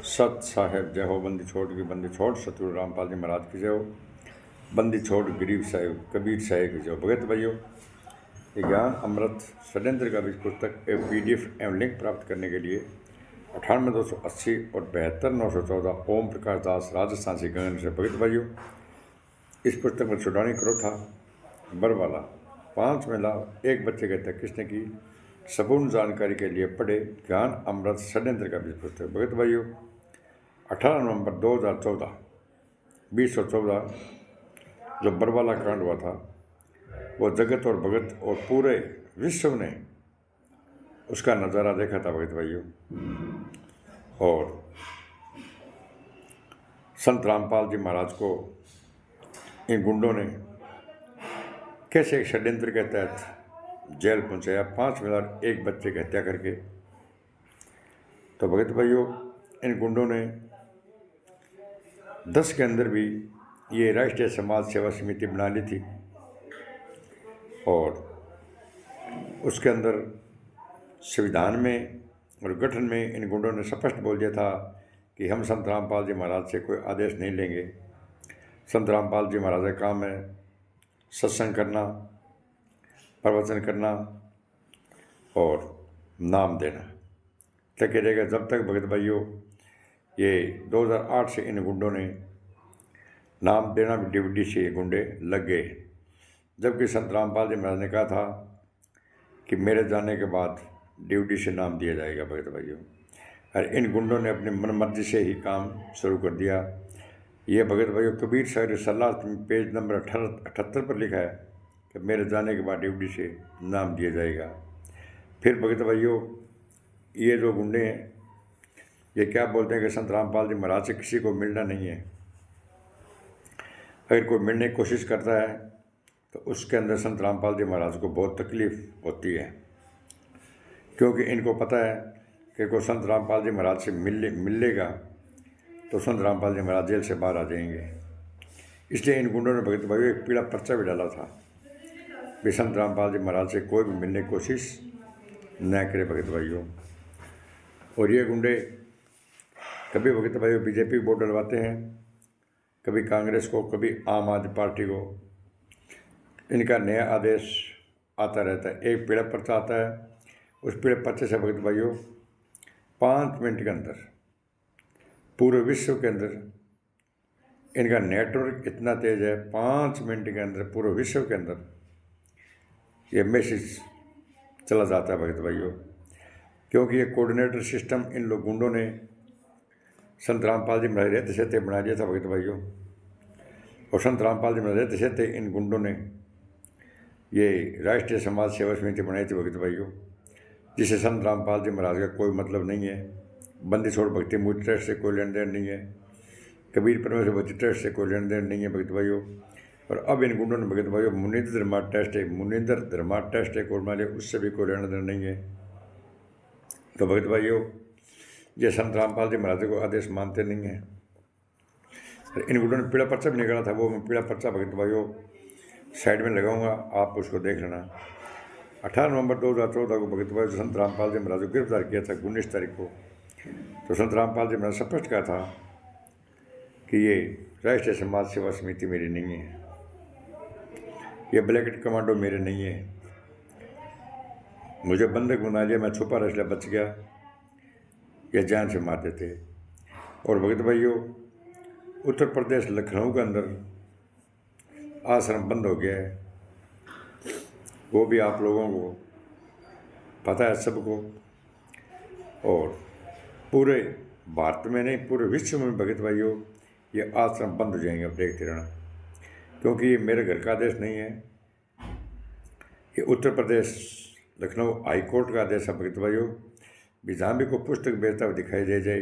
सत साहेब जय हो। बंदी छोड़ की बंदी छोड़ सतगुरु रामपाल जी महाराज की जय हो। बंदी छोड़ गरीब साहिब कबीर साहिब की जय हो। भगत भाइयों, ये ज्ञान अमृत षड्यंत्र का बीज पुस्तक एक PDF एवं लिंक प्राप्त करने के लिए 98 280 और 72 914 ओम प्रकाश दास राजस्थान से गगन से। भगत भाइयों, इस पुस्तक में छुड़ानी करो था बरवाला 5 महिला 1 बच्चे के तक किसने की संपूर्ण जानकारी के लिए पढ़े ज्ञान अमृत षड्यंत्र का बीज पुस्तक। भगत भाइयों, 18 नवंबर 2014 2014 जो बरवाला कांड हुआ था, वो जगत और भगत और पूरे विश्व ने उसका नज़ारा देखा था भगत भाइयों। और संत रामपाल जी महाराज को इन गुंडों ने कैसे एक षड्यंत्र के तहत जेल पहुंचाया, 5 महिला 1 बच्चे की हत्या करके। तो भगत भाइयों, इन गुंडों ने 10 के अंदर भी ये राष्ट्रीय समाज सेवा समिति बना ली थी और उसके अंदर संविधान में और गठन में इन गुंडों ने स्पष्ट बोल दिया था कि हम संत रामपाल जी महाराज से कोई आदेश नहीं लेंगे। संत रामपाल जी महाराज का काम है सत्संग करना, प्रवचन करना और नाम देना। तक रहेगा जब तक भगत भाइयों ये 2008 से इन गुंडों ने नाम देना भी DVD से ये गुंडे लग गए, जबकि संत रामपाल जी महाराज ने कहा था कि मेरे जाने के बाद DVD से नाम दिया जाएगा। भगत भाइयों, और इन गुंडों ने अपनी मनमर्जी से ही काम शुरू कर दिया। ये भगत भाइयों कबीर साहिब सलाह पेज नंबर 78 पर लिखा है कि मेरे जाने के बाद DVD से नाम दिया जाएगा। फिर भगत भाइयों, ये जो गुंडे हैं ये क्या बोलते हैं कि संत रामपाल जी महाराज से किसी को मिलना नहीं है। अगर कोई मिलने की कोशिश करता है तो उसके अंदर संत रामपाल जी महाराज को बहुत तकलीफ होती है, क्योंकि इनको पता है कि कोई संत रामपाल जी महाराज से मिलेगा तो संत रामपाल जी महाराज जेल से बाहर आ जाएंगे। इसलिए इन गुंडों ने भगत भाइयों एक पीला पर्चा भी डाला था कि संत रामपाल जी महाराज से कोई भी मिलने की कोशिश न करे। भगत भाइयों, और ये गुंडे कभी भगत भाइयों BJP को वोट डलवाते हैं, कभी कांग्रेस को, कभी आम आदमी पार्टी को। इनका नया आदेश आता रहता है। एक पीला पर्चा आता है, उस पीले पर्चे से भगत भाइयों 5 मिनट के अंदर पूरे विश्व के अंदर इनका नेटवर्क इतना तेज है, 5 मिनट के अंदर पूरे विश्व के अंदर ये मैसेज चला जाता है। भगत भाइयों, क्योंकि ये कोऑर्डिनेटर सिस्टम इन लोग गुंडों ने संत रामपाल जी महाराज रहते सहते बना दिया था। भगत भाइयों, और संत रामपाल जी महाराज रहते सहते इन गुंडों ने ये राष्ट्रीय समाज सेवा समिति बनाई थी। भगत भाइयों, जिसे संत रामपाल जी महाराज का कोई मतलब नहीं है, बंदी छोड़ भक्ति मूर्ति ट्रस्ट से कोई लेन देन नहीं है, कबीर परमेश्वर भक्ति ट्रस्ट से कोई लेन देन नहीं है। भगत भाइयों, और अब इन गुंडों ने भगत भाइयों मुनिंद्र धर्मा ट्रस्ट एक और माले, उससे भी कोई लेन देन नहीं है। तो भगत भाइयों, ये संत रामपाल जी महाराज को आदेश मानते नहीं हैं। इन गुंडों ने पीला पर्चा भी निकाला था, वो मैं पीला पर्चा भगत भाइयों साइड में लगाऊंगा, आप उसको देख लेना। 18 नवंबर 2014 को भगत भाइयों संत रामपाल जी महाराज को गिरफ्तार किया था 19 तारीख को। तो संत रामपाल जी महाराज स्पष्ट कहा था कि ये राष्ट्रीय समाज सेवा समिति मेरी नहीं है, ये ब्लैकेट कमांडो मेरे नहीं है, मुझे बंधक बना लिया, मैं छुपा रह इसलिए बच गया, या जान से मार देते। और भगत भाइयों, उत्तर प्रदेश लखनऊ के अंदर आश्रम बंद हो गया है, वो भी आप लोगों को पता है सबको। और पूरे भारत में नहीं, पूरे विश्व में भगत भाइयों ये आश्रम बंद हो जाएंगे। अब देखते रहना, क्योंकि ये मेरे घर का आदेश नहीं है, ये उत्तर प्रदेश लखनऊ हाई कोर्ट का आदेश है। भगत भाइयों, जहाँ भी कोई पुस्तक बेचता हुआ दिखाई दे जाए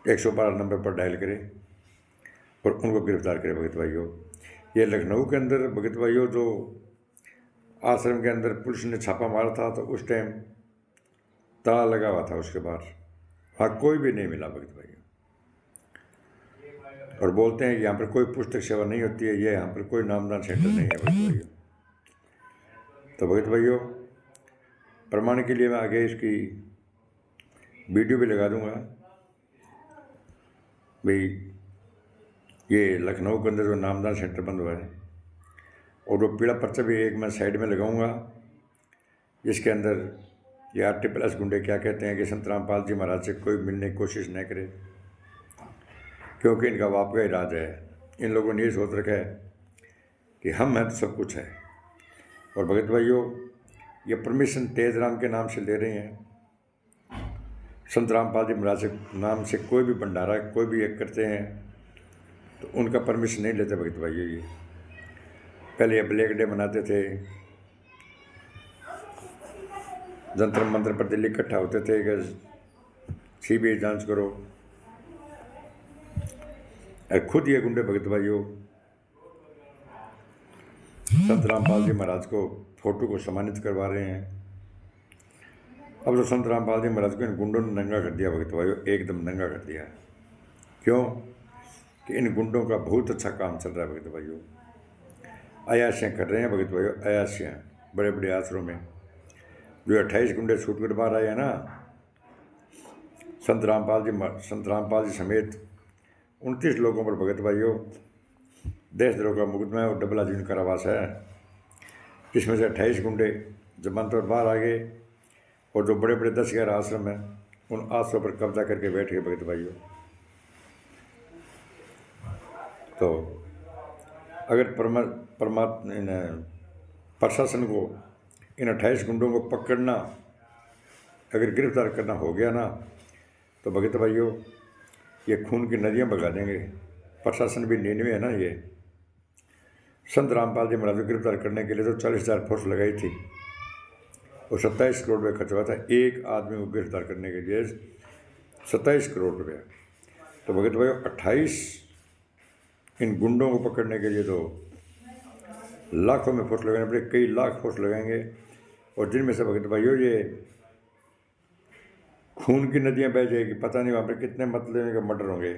112 नंबर पर डायल करें और उनको गिरफ्तार करें। भगत भाइयों, ये लखनऊ के अंदर भगत भाइयों जो आश्रम के अंदर पुलिस ने छापा मारा था, तो उस टाइम ताला लगा हुआ था, उसके बाद वहाँ कोई भी नहीं मिला। भगत भाइयों, और बोलते हैं कि यहाँ पर कोई पुस्तक सेवा नहीं होती है, ये यहाँ पर कोई नामदान सेंटर नहीं है। भगत भाइयों, तो भगत भाइयों प्रमाण के लिए मैं आगे इसकी वीडियो भी लगा दूंगा भाई। ये लखनऊ के अंदर जो नामदान सेंटर बंद हुआ है, और वो पीला पर्चा भी एक मैं साइड में लगाऊंगा, जिसके अंदर ये RTPS गुंडे क्या कहते हैं कि संत रामपाल जी महाराज से कोई मिलने की कोशिश न करे, क्योंकि इनका बाप का ही राज है। इन लोगों ने ये सोच रखा है कि हम हैं तो सब कुछ है। और भगत भाइयों, ये परमिशन तेज राम के नाम से ले रहे हैं। संत रामपाल जी महाराज के नाम से कोई भी भंडारा कोई भी एक करते हैं तो उनका परमिशन नहीं लेते भगत भाइयों। ये पहले ये ब्लैक डे मनाते थे, जंतर मंत्र पर दिल्ली इकट्ठा होते थे कि CBI जांच करो। और खुद ये गुंडे भगत भाइयों संत रामपाल जी महाराज को फोटो को सम्मानित करवा रहे हैं। अब तो संत रामपाल जी महाराज को इन गुंडों ने नंगा कर दिया भगत भाइयों, एकदम नंगा कर दिया। क्यों कि इन गुंडों का बहुत अच्छा काम चल रहा है भगत भाइयों। अयाशियाँ कर रहे हैं भगत भाइयों, अयाशियाँ बड़े बड़े आश्रम में। जो 28 गुंडे छूट कर बाहर आए हैं ना, संत रामपाल जी समेत 29 लोगों पर भगत भाइयों देशद्रोह का मुकदमा और डबल आजीवन कारावास है, जिसमें से 28 गुंडे जमानत पर बाहर आ गए। और जो बड़े बड़े 10-11 आश्रम हैं, उन आश्रम पर कब्जा करके बैठ गए भगत भाइयों। तो अगर प्रशासन को इन 28 गुंडों को पकड़ना, अगर गिरफ्तार करना हो गया ना, तो भगत भाइयों ये खून की नदियाँ बगा देंगे। प्रशासन भी 99 है ना। ये संत रामपाल जी महाराज को गिरफ्तार करने के लिए तो 40,000 फोर्स लगाई थी और 27 करोड़ रुपये खर्च हुआ था एक आदमी को गिरफ्तार करने के लिए, 27 करोड़ रुपये। तो भगत भाइयों 28 इन गुंडों को पकड़ने के लिए तो लाखों में फोर्स लगाने पड़े, कई लाख फोर्स लगाएंगे। और जिनमें से भगत भाइयों ये खून की नदियाँ बह जाएगी, पता नहीं वहाँ पर कितने मतलब के मर्डर होंगे।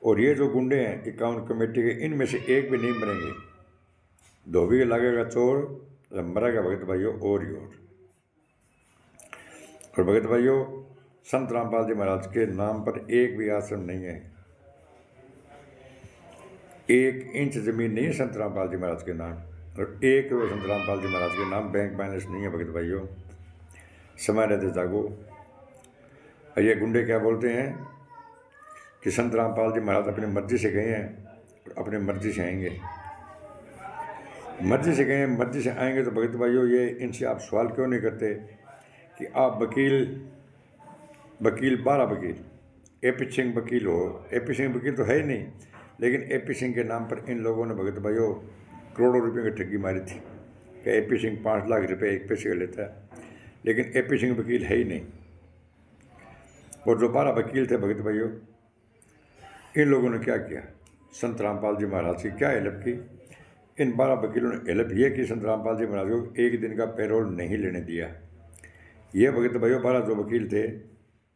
और ये जो गुंडे हैं 51 कमेटी के, इनमें से एक भी नहीं मरेंगे। धोबी के लागेगा चोर, मरेगा भगत भाइयों और ही और भगत भाइयों संत रामपाल जी महाराज के नाम पर एक भी आश्रम नहीं है, 1 इंच जमीन नहीं है संत रामपाल जी महाराज के नाम, और 1 करोड़ संत रामपाल जी महाराज के नाम बैंक बैलेंस नहीं है भगत भाइयों। समय रहते जागो। और ये गुंडे क्या बोलते हैं कि संत रामपाल जी महाराज अपनी मर्जी से गए हैं और अपनी मर्जी से आएंगे। मर्जी से गए, मर्जी से आएंगे। तो भगत भाइयों ये इनसे आप सवाल क्यों नहीं करते कि आप वकील 12 वकील AP सिंह वकील हो। AP सिंह वकील तो है ही नहीं, लेकिन AP सिंह के नाम पर इन लोगों ने भगत भाइयों करोड़ों रुपए की ठगी मारी थी कि AP सिंह 5 लाख रुपए एक पैसे का लेता है, लेकिन AP सिंह वकील है ही नहीं। और जो 12 वकील थे भगत भाइयों, इन लोगों ने क्या किया, संत रामपाल जी महाराज की क्या हेल्प की। इन 12 वकीलों ने हेल्प ये कि संत रामपाल जी महाराज को एक दिन का पेरोल नहीं लेने दिया। ये भगत भाइयों 12 जो वकील थे,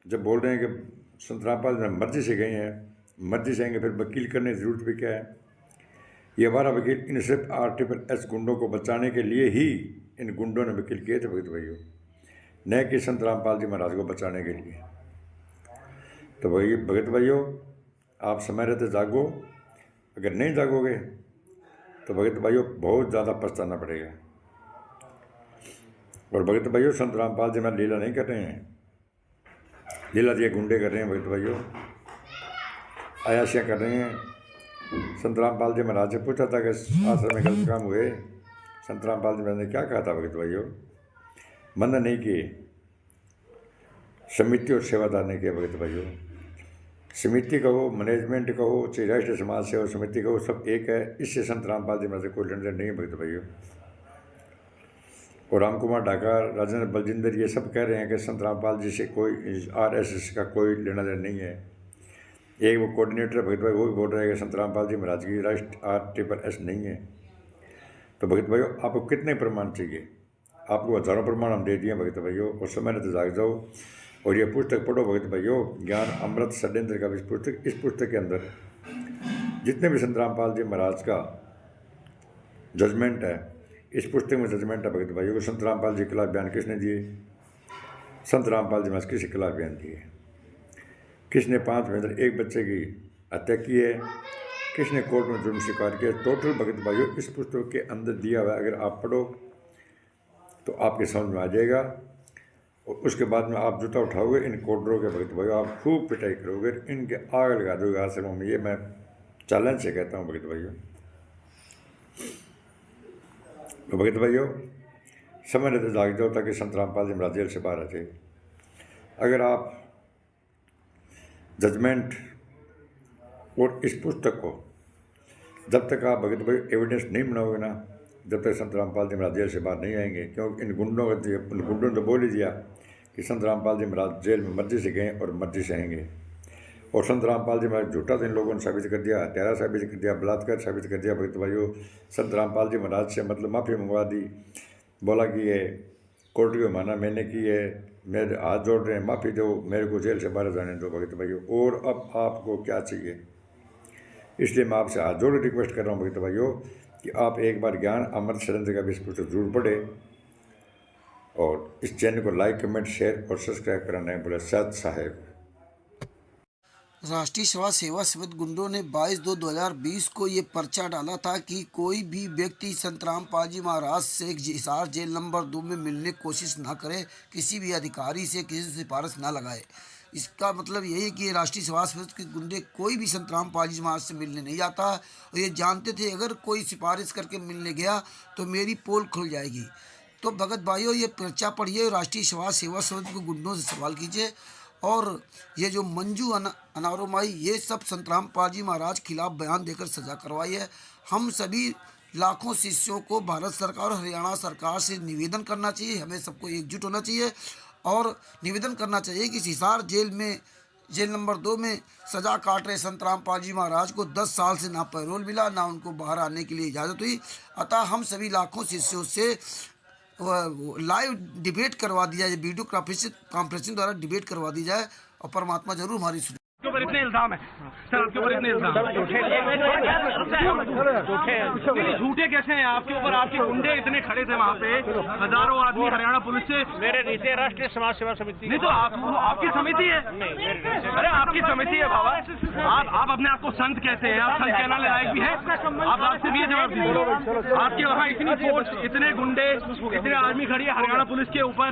जब बोल रहे हैं कि संत रामपाल जी मर्जी से गए हैं, मर्जी से आएंगे, फिर वकील करने की ज़रूरत भी क्या है। ये 12 वकील इन सिर्फ RTPS गुंडों को बचाने के लिए ही इन गुंडों ने वकील किए थे भगत भाइयों, न कि संत रामपाल जी महाराज को बचाने के लिए। तो वही भगत भाइयों आप समय रहते जागो, अगर नहीं जागोगे तो भगत भाइयों बहुत ज़्यादा पछताना पड़ेगा। और भगत भाइयों संत रामपाल जी महाराज लीला नहीं कर रहे हैं, लीला ये गुंडे कर रहे हैं भगत भाइयों, अयाशियाँ कर रहे हैं। संत रामपाल जी महाराज से पूछा था कि आश्रम में गलत काम हुए, संत रामपाल जी महाराज ने क्या कहा था भगत भाइयों, मना नहीं किए। समिति और सेवादार ने किया भगत भाइयों। समिति कहो, मैनेजमेंट कहो, चाहे राष्ट्रीय समाज सेवा समिति कहो, सब एक है। इससे संत रामपाल जी महाराज से कोई लेन देन नहीं है भगत भाइयों। और राम कुमार ढाकर, राजेंद्र बलजिंदर ये सब कह रहे हैं कि संत रामपाल जी से कोई RSS का कोई लेना देना नहीं है। एक वो कोऑर्डिनेटर भगत भाई वो भी बोल रहे हैं कि संत रामपाल जी महाराज की RTPS नहीं है। तो भगत भाइयों आपको कितने प्रमाण चाहिए, आपको हज़ारों प्रमाण हम दे दिए भगत भाइयों। और समय रहते जाग जाओ और ये पुस्तक पढ़ो भगत भाइयों, ज्ञान अमृत षड्यंत्र का पुस्तक। इस पुस्तक के अंदर जितने भी संत रामपाल जी महाराज का जजमेंट है, इस पुस्तक में जजमेंट है भगत भाइयों को। संत रामपाल जी के खिलाफ बयान किसने दिए, संत रामपाल जी महाराज किसी खिलाफ बयान दिए। किसने 5 में से 1 बच्चे की हत्या की है, किसने कोर्ट में जुर्म स्वीकार किया। टोटल भगत भाइयों इस पुस्तक के अंदर दिया हुआ है, अगर आप पढ़ो तो आपके समझ में आ जाएगा। और उसके बाद में आप जूता उठाओगे इन कोर्टरों के भगत भाइयों, आप खूब पिटाई करोगे, इनके आग लगा दोगे आश्रमों में। ये मैं चैलेंज से कहता हूँ भगत भाइयों। तो भगत भाइयों समय रहते जाग जाओ ताकि संत रामपाल जी महाराज जेल से बाहर आ जाए। अगर आप जजमेंट और इस पुस्तक को जब तक आप भगत भाई एविडेंस नहीं बनाओगे ना, जब तक संत रामपाल जी महाराज जेल से बाहर नहीं आएंगे। क्योंकि इन गुंडों ने तो बोल ही दिया कि संत रामपाल जी महाराज जेल में मर्जी से गए और मर्जी से आएंगे। और संत रामपाल जी महाराज झूठा तो इन लोगों ने साबित कर दिया, हत्यारा साबित कर दिया, बलात्कार साबित कर दिया। भगत भाइयों संत रामपाल जी महाराज से मतलब माफ़ी मंगवा दी, बोला कि ये कोर्ट की माना मैंने की है, मेरे हाथ जोड़ रहे हैं, माफ़ी दो, मेरे को जेल से बाहर जाने दो भगत भाइयों। और अब आपको क्या चाहिए, इसलिए मैं आपसे हाथ जोड़ रिक्वेस्ट कर रहा हूँ भगत भाइयों कि आप एक बार ज्ञान अमृत सरेंद्र का भी इस पुस्तक जरूर पढ़े और इस चैनल को लाइक, कमेंट, शेयर और सब्सक्राइब करना नहीं भूलें। सत साहेब। राष्ट्रीय समाज सेवा समिति गुंडों ने 22/2/2020 को ये पर्चा डाला था कि कोई भी व्यक्ति संत रामपाल जी महाराज से हिसार जेल नंबर 2 में मिलने की कोशिश ना करे, किसी भी अधिकारी से किसी से सिफारिश ना लगाए। इसका मतलब यही है कि राष्ट्रीय सेवा समिति के गुंडे कोई भी संत रामपाल जी महाराज से मिलने नहीं जाता और ये जानते थे अगर कोई सिफारिश करके मिलने गया तो मेरी पोल खुल जाएगी। तो भगत भाइयों ये पर्चा पढ़िए, राष्ट्रीय समाज सेवा समिति के गुंडों से सवाल कीजिए। और ये जो मंजू अनारोमाई ये सब संत रामपाल जी महाराज खिलाफ बयान देकर सजा करवाई है। हम सभी लाखों शिष्यों को भारत सरकार और हरियाणा सरकार से निवेदन करना चाहिए, हमें सबको एकजुट होना चाहिए और निवेदन करना चाहिए कि हिसार जेल नंबर 2 में सजा काट रहे संत रामपाल जी महाराज को 10 साल से ना पैरोल मिला, ना उनको बाहर आने के लिए इजाज़त हुई। अतः हम सभी लाखों शिष्यों से लाइव डिबेट करवा दिया जाए, वीडियो कॉन्फ्रेंसिंग द्वारा डिबेट करवा दी जाए और परमात्मा जरूर हमारी सुने। आपके ऊपर इतने इल्जाम है सर, आपके ऊपर इतने इल्जाम झूठे कैसे हैं आपके ऊपर? आपके गुंडे इतने खड़े थे वहाँ पे, हजारों आदमी हरियाणा पुलिस से। मेरे नीचे राष्ट्रीय समाज सेवा समिति नहीं तो आपकी समिति है। अरे आपकी समिति है बाबा, आप अपने आप को संत कहते हैं, आप संत कहना लायक भी है? आप आपसे भी जवाब दीजिए। आपके वहाँ इतनी फोर्स, इतने गुंडे, इतने आर्मी खड़ी है हरियाणा पुलिस के ऊपर।